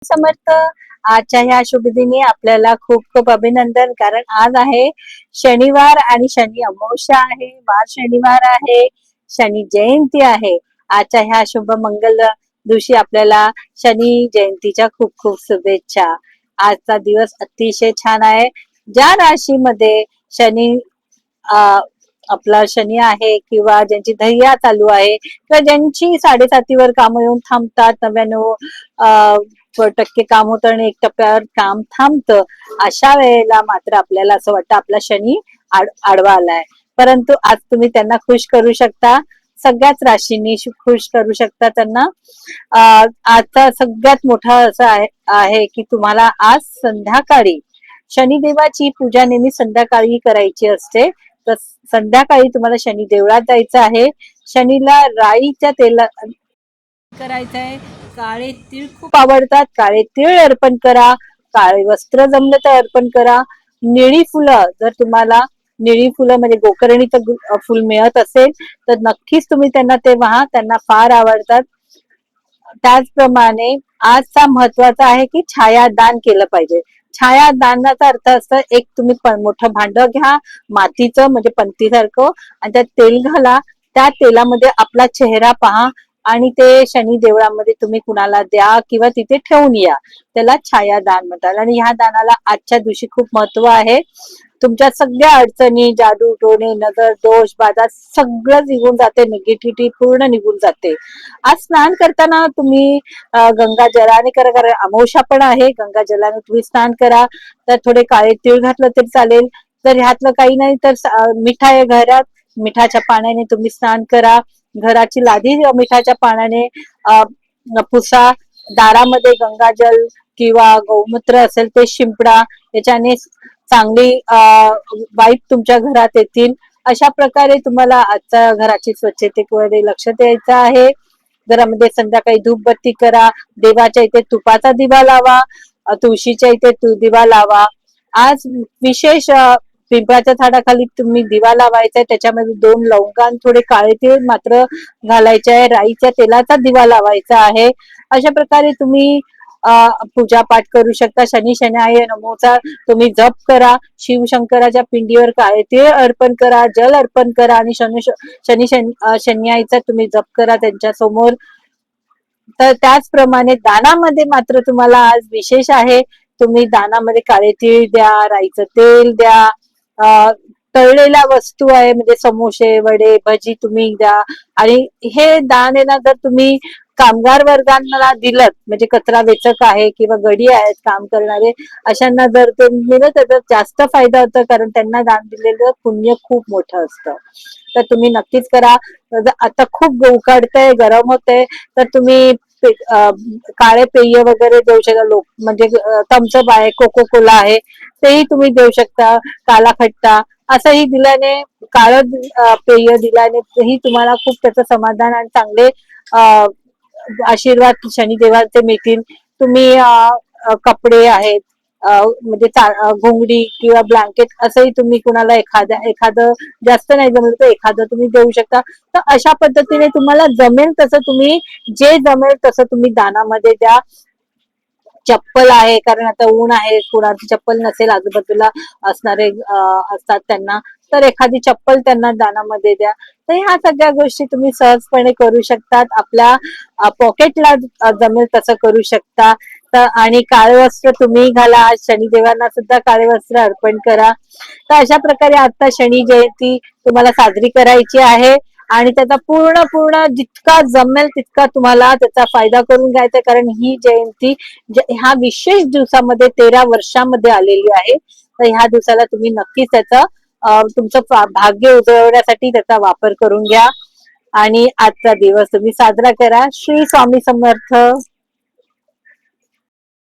समर्थ. आजच्या ह्या शुभ दिनी आपल्याला खूप खूप अभिनंदन, कारण आज आहे शनिवार आणि शनी अमावस्या आहे, वार शनिवार आहे, शनी जयंती आहे. आजच्या ह्या शुभ मंगल दिवशी आपल्याला शनी जयंतीच्या खूप खूप शुभेच्छा. आजचा दिवस अतिशय छान आहे. ज्या राशीमध्ये शनी आपला शनी आहे किंवा ज्यांची धैर्या चालू आहे किंवा ज्यांची 7.5वर काम येऊन थांबतात, 99% काम होतं आणि 1% काम थांबतं, अशा वेळेला मात्र आपल्याला असं वाटतं आपला शनी आडवा आलाय. परंतु आज तुम्ही त्यांना खुश करू शकता, सगळ्याच राशींनी खुश करू शकता त्यांना. आजचा सगळ्यात मोठा असं आहे की तुम्हाला आज संध्याकाळी शनिदेवाची पूजा नेहमी संध्याकाळी करायची असते. तर संध्याकाळी तुम्हाला शनी देवळात जायचं आहे. शनीला राईच्या तेला करायचं आहे. काळे तीळ खूप आवडतात, काळे तीळ अर्पण करा. काळे वस्त्र जमलं तर अर्पण करा. निळी फुलं, जर तुम्हाला निळी फुलं म्हणजे गोकर्णीचं फुल मिळत असेल तर नक्कीच तुम्ही त्यांना ते वाहा, त्यांना फार आवडतात. त्याचप्रमाणे आजचा महत्वाचा आहे की छायादान केलं पाहिजे. छायादानाचा अर्थ असतं, एक तुम्ही मोठं भांड घ्या मातीचं म्हणजे पंतीसारखं आणि त्यात तेल घाला. त्या तेलामध्ये आपला चेहरा पहा आणि ते शनी देवळामध्ये तुम्ही कुणाला द्या किंवा तिथे ठेवून या. त्याला छायादान म्हणतात आणि ह्या दानाला आजच्या दिवशी खूप महत्व आहे. तुमच्या सगळ्या अडचणी, जादू टोणे, नजर दोष बाधा सगळं निघून जाते, निगेटिव्हिटी पूर्ण निघून जाते. आज स्नान करताना तुम्ही गंगा जलाने करा, कारण अमावस्या पण आहे. गंगा जलाने तुम्ही स्नान करा. तर थोडे काळे तीळ घातलं तरी चालेल. जर ह्यातलं काही नाही तर मीठ आहे घरात, मिठाच्या पाण्याने तुम्ही स्नान करा. घराची लादी मिठाच्या पाण्याने पुसा. दारामध्ये गंगाजल किंवा गोमूत्र असेल ते शिंपडा. त्याच्याने चांगली वाईब तुमच्या घरात येतील. अशा प्रकारे तुम्हाला आजच्या घराची स्वच्छतेकडे लक्ष द्यायचं आहे. घरामध्ये संध्याकाळी धूपबत्ती करा. देवाच्या इथे तुपाचा दिवा लावा. तुळशीच्या इथे दिवा लावा. आज विशेष पिंपळाच्या झाडाखाली तुम्ही दिवा लावायचा, त्याच्यामध्ये 2 लवंगा आणि थोडे काळे तीळ मात्र घालायचे आहे. राईच्या तेलाचा दिवा लावायचा आहे. अशा प्रकारे तुम्ही पूजा पाठ करू शकता. शनी शनाय नमोचा तुम्ही जप करा. शिवशंकराच्या पिंडीवर काळे तीळ अर्पण करा, जल अर्पण करा आणि शनी शनाईचा तुम्ही जप करा त्यांच्या समोर. तर त्याचप्रमाणे दानामध्ये मात्र तुम्हाला आज विशेष आहे. तुम्ही दानामध्ये काळे तीळ द्या, राईचं तेल द्या, तळलेल्या वस्तू आहे म्हणजे समोसे, वडे, भजी तुम्ही द्या. आणि हे दान आहे ना, जर तुम्ही कामगार वर्गांना दिलं म्हणजे कचरा वेचक आहे किंवा गडी आहेत काम करणारे, अशांना जर ते दिलं तर जास्त फायदा होतो, कारण त्यांना दान दिलेलं पुण्य खूप मोठं असतं. तर तुम्ही नक्कीच करा. आता खूप उकाडतंय, गरम होतंय, तर तुम्ही काळे पेय वगैरे देऊ शकता. लोक म्हणजे थम्सअप आहे, कोको कोला आहे, तेही तुम्ही देऊ शकता. काला खट्टा असंही दिल्याने, काळं पेय दिल्याने तुम्हाला खूप त्याचं समाधान आणि चांगले आशीर्वाद शनिदेवाचे मिळतील. तुम्ही कपडे आहेत म्हणजे घोंगडी किंवा ब्लँकेट असंही तुम्ही कुणाला एखादं जास्त नाही जमलं तर एखादं तुम्ही देऊ शकता. तर अशा पद्धतीने तुम्हाला जमेल तसं तुम्ही, जे जमेल तसं तुम्ही दानामध्ये द्या. चप्पल आहे, कारण आता ऊन आहे, कुणाची चप्पल नसेल आजूबाजूला असणारे असतात त्यांना, तर एखादी चप्पल त्यांना दानामध्ये द्या. तर ह्या सगळ्या गोष्टी तुम्ही सहजपणे करू शकतात. आपल्या पॉकेटला जमेल तसं करू शकता. तर आणि काळे वस्त्र तुम्ही घाला. आज शनिदेवांना सुद्धा काळे वस्त्र अर्पण करा. तर अशा प्रकारे आता शनी जयंती तुम्हाला साजरी करायची आहे आणि त्याचा पूर्ण जितका जमेल तितका तुम्हाला त्याचा फायदा करून घ्यायचा, कारण ही जयंती ह्या विशेष दिवसामध्ये 13 वर्षामध्ये आलेली आहे. तर ह्या दिवसाला तुम्ही नक्कीच त्याचा तुमचं भाग्य उजळवण्यासाठी त्याचा वापर करून घ्या आणि आजचा दिवस तुम्ही साजरा करा. श्री स्वामी समर्थ.